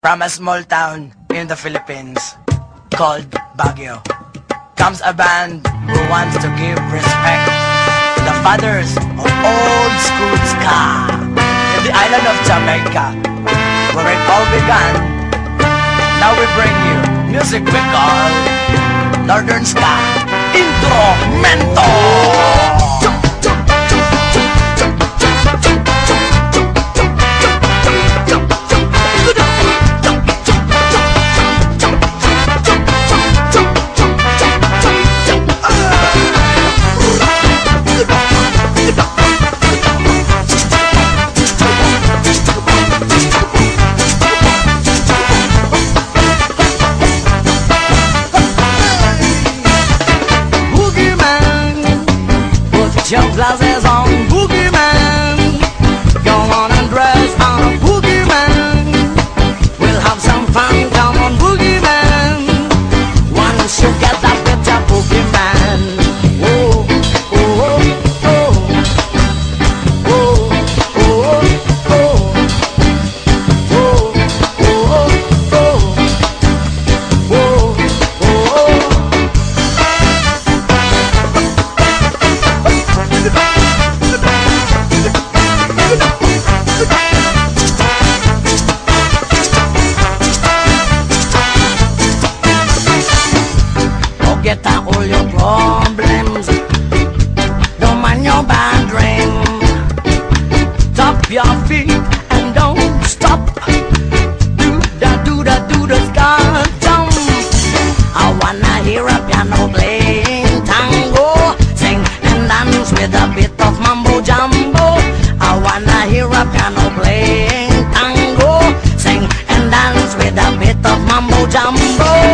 From a small town in the Philippines called Baguio comes a band who wants to give respect to the fathers of old school ska in the island of Jamaica, where it all began. Now we bring you music we call Northern Ska Instrumento. Your glasses on, boogeyman. Go on and dress on a boogeyman. We'll have some fun, come on, boogeyman. Once you get that picture, boogeyman. Oh, oh, oh, oh, oh, oh, oh, oh, oh, oh, oh. Forget all your problems, don't mind your bad dream. Tap your feet and don't stop. Do the ska jump. I wanna hear a piano playing tango, sing and dance with a bit of mambo jumbo. I wanna hear a piano playing tango, sing and dance with a bit of mambo jumbo.